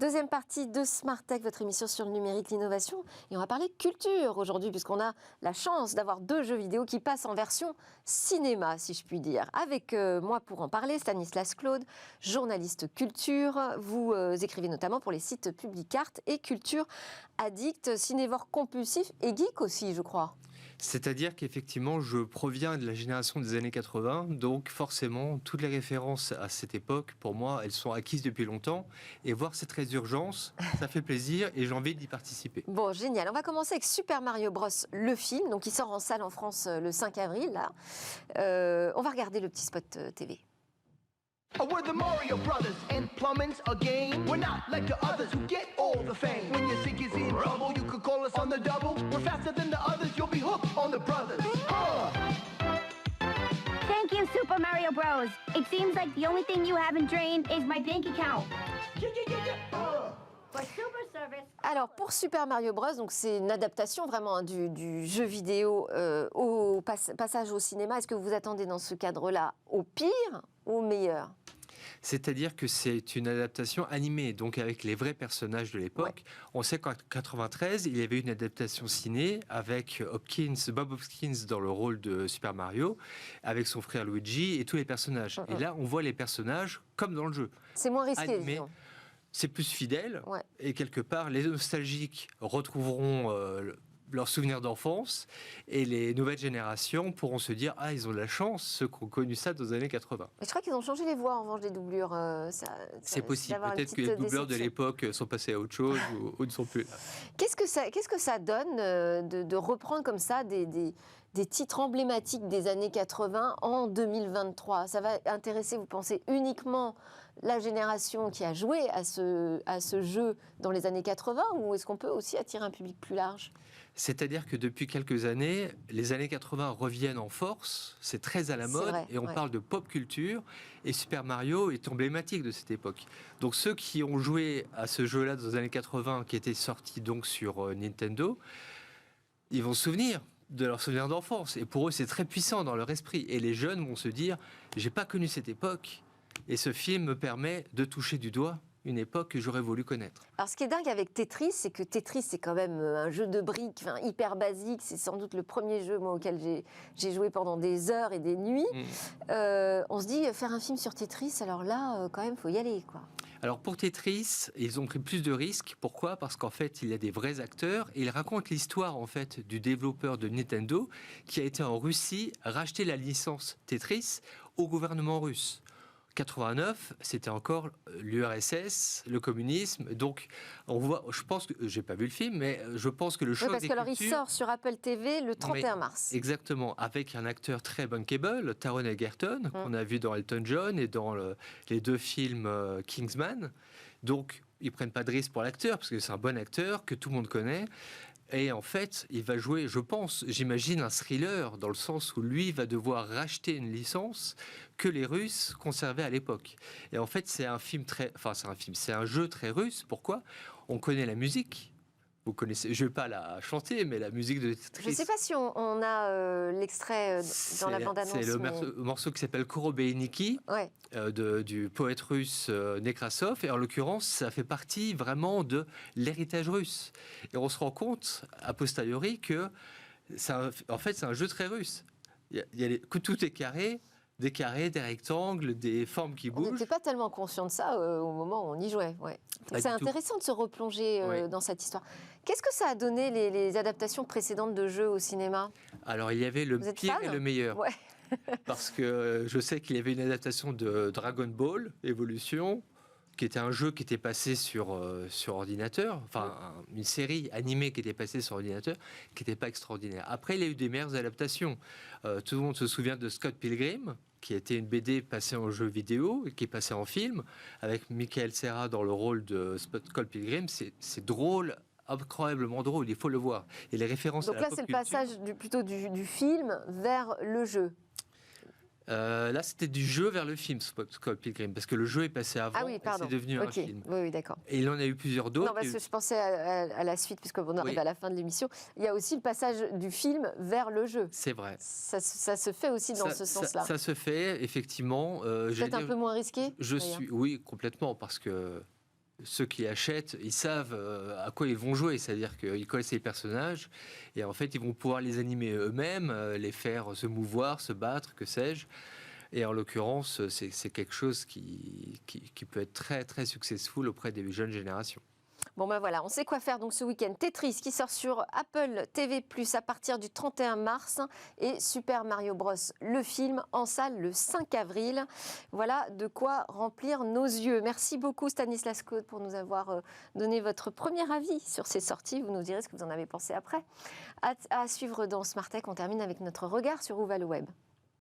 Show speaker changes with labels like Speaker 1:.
Speaker 1: Deuxième partie de Smart Tech, votre émission sur le numérique, l'innovation. Et on va parler culture aujourd'hui, puisqu'on a la chance d'avoir 2 jeux vidéo qui passent en version cinéma, si je puis dire. Avec moi pour en parler, Stanislas Claude, journaliste culture. Vous écrivez notamment pour les sites Publicart et Culture Addict, cinévore compulsif et geek aussi, je crois.
Speaker 2: C'est-à-dire qu'effectivement, je proviens de la génération des années 80, donc forcément, toutes les références à cette époque, pour moi, elles sont acquises depuis longtemps. Et voir cette résurgence, ça fait plaisir et j'ai envie d'y participer.
Speaker 1: Bon, génial. On va commencer avec Super Mario Bros, le film, donc il sort en salle en France le 5 avril. Là. On va regarder le petit spot TV.
Speaker 3: We're the Mario Brothers, and plumbing's a game. We're not like the others who get all the fame. When your sink is in trouble, you could call us on the double. We're faster than the others, you'll be hooked on the brothers.
Speaker 4: Thank you, Super Mario Bros. It seems like the only thing you haven't drained is my bank account. For super service.
Speaker 1: Alors, pour Super Mario Bros, donc c'est une adaptation vraiment hein, du jeu vidéo au passage au cinéma. Est-ce que vous attendez dans ce cadre-là au pire ou au meilleur ?
Speaker 2: C'est-à-dire que c'est une adaptation animée, donc avec les vrais personnages de l'époque. Ouais. On sait qu'en 93, il y avait une adaptation ciné avec Bob Hopkins dans le rôle de Super Mario, avec son frère Luigi et tous les personnages. Et là, on voit les personnages comme dans le jeu.
Speaker 1: C'est moins risqué,
Speaker 2: animé.
Speaker 1: Disons.
Speaker 2: C'est plus fidèle,
Speaker 1: ouais.
Speaker 2: Et quelque part, les nostalgiques retrouveront leurs souvenirs d'enfance, et les nouvelles générations pourront se dire « Ah, ils ont de la chance, ceux qui ont connu ça dans les années 80 ».
Speaker 1: Je crois qu'ils ont changé les voix en revanche des doublures.
Speaker 2: C'est possible, peut-être que les doubleurs de l'époque sont passés à autre chose ou ne sont plus là.
Speaker 1: Qu'est-ce que ça donne de reprendre comme ça des titres emblématiques des années 80 en 2023 ? Ça va intéresser, vous pensez, uniquement la génération qui a joué à ce jeu dans les années 80 ou est-ce qu'on peut aussi attirer un public plus large ?
Speaker 2: C'est-à-dire que depuis quelques années, les années 80 reviennent en force, c'est très à la mode, vrai, et on parle de pop culture, et Super Mario est emblématique de cette époque. Donc ceux qui ont joué à ce jeu-là dans les années 80, qui était sorti donc sur Nintendo, ils vont se souvenir de leurs souvenirs d'enfance, et pour eux c'est très puissant dans leur esprit, et les jeunes vont se dire « j'ai pas connu cette époque, et ce film me permet de toucher du doigt une époque que j'aurais voulu connaître. »
Speaker 1: Alors ce qui est dingue avec Tetris, c'est que Tetris c'est quand même un jeu de briques hyper basique, c'est sans doute le premier jeu moi, auquel j'ai joué pendant des heures et des nuits. On se dit faire un film sur Tetris, alors là quand même il faut y aller quoi.
Speaker 2: Alors pour Tetris, ils ont pris plus de risques. Pourquoi ? Parce qu'en fait, il y a des vrais acteurs et ils racontent l'histoire en fait du développeur de Nintendo qui a été en Russie racheter la licence Tetris au gouvernement russe. 89, c'était encore l'URSS, le communisme. Donc, on voit. Je pense que j'ai pas vu le film, mais je pense que le choc
Speaker 1: parce que alors il sort sur Apple TV le 31 mars.
Speaker 2: Exactement, avec un acteur très bankable, Taron Egerton, qu'on a vu dans Elton John et dans les 2 films Kingsman. Donc, ils prennent pas de risque pour l'acteur parce que c'est un bon acteur que tout le monde connaît. Et en fait, il va jouer, je pense, j'imagine, un thriller, dans le sens où lui va devoir racheter une licence que les Russes conservaient à l'époque. Et en fait, c'est un jeu très russe. Pourquoi ? On connaît la musique. Vous connaissez, je ne vais pas la chanter, mais la musique de Tetris.
Speaker 1: Je ne sais pas si on a l'extrait dans la bande-annonce.
Speaker 2: C'est le morceau qui s'appelle Korobeiniki,
Speaker 1: ouais.
Speaker 2: Du poète russe Nekrasov. Et en l'occurrence, ça fait partie vraiment de l'héritage russe. Et on se rend compte, a posteriori, que en fait, c'est un jeu très russe. Que tout est carré. Des carrés, des rectangles, des formes qui bougent.
Speaker 1: On n'était pas tellement conscient de ça au moment où on y jouait. Ouais. C'est intéressant de se replonger dans cette histoire. Qu'est-ce que ça a donné les adaptations précédentes de jeux au cinéma ?
Speaker 2: Alors, il y avait le pire et le meilleur.
Speaker 1: Ouais.
Speaker 2: Parce que je sais qu'il y avait une adaptation de Dragon Ball Evolution, qui était un jeu qui était passé sur ordinateur, enfin une série animée qui était passée sur ordinateur, qui n'était pas extraordinaire. Après, il y a eu des meilleures adaptations. Tout le monde se souvient de Scott Pilgrim, qui était une BD passée en jeu vidéo et qui est passée en film, avec Michael Cera dans le rôle de Scott Pilgrim. C'est drôle, incroyablement drôle, il faut le voir. Et les références
Speaker 1: donc
Speaker 2: à la
Speaker 1: là,
Speaker 2: pop
Speaker 1: c'est le
Speaker 2: culture,
Speaker 1: passage plutôt du film vers le jeu.
Speaker 2: Là, c'était du jeu vers le film, Scott Pilgrim, parce que le jeu est passé avant et c'est devenu un film.
Speaker 1: Oui, d'accord.
Speaker 2: Et il en a eu plusieurs d'autres.
Speaker 1: Non, parce que je pensais à la suite, puisqu'on arrive à la fin de l'émission. Il y a aussi le passage du film vers le jeu.
Speaker 2: C'est vrai.
Speaker 1: Ça se fait aussi dans ce sens-là.
Speaker 2: Ça se fait, effectivement.
Speaker 1: Peut-être un peu moins risqué
Speaker 2: Oui, complètement, parce que ceux qui achètent, ils savent à quoi ils vont jouer, c'est-à-dire qu'ils connaissent les personnages et en fait ils vont pouvoir les animer eux-mêmes, les faire se mouvoir, se battre, que sais-je. Et en l'occurrence, c'est quelque chose qui peut être très très successful auprès des jeunes générations.
Speaker 1: Bon ben voilà, on sait quoi faire donc ce week-end. Tetris qui sort sur Apple TV+ à partir du 31 mars et Super Mario Bros. Le film en salle le 5 avril. Voilà de quoi remplir nos yeux. Merci beaucoup Stanislas Claude pour nous avoir donné votre premier avis sur ces sorties. Vous nous direz ce que vous en avez pensé après. À suivre dans Smart Tech, on termine avec notre regard sur où va le web.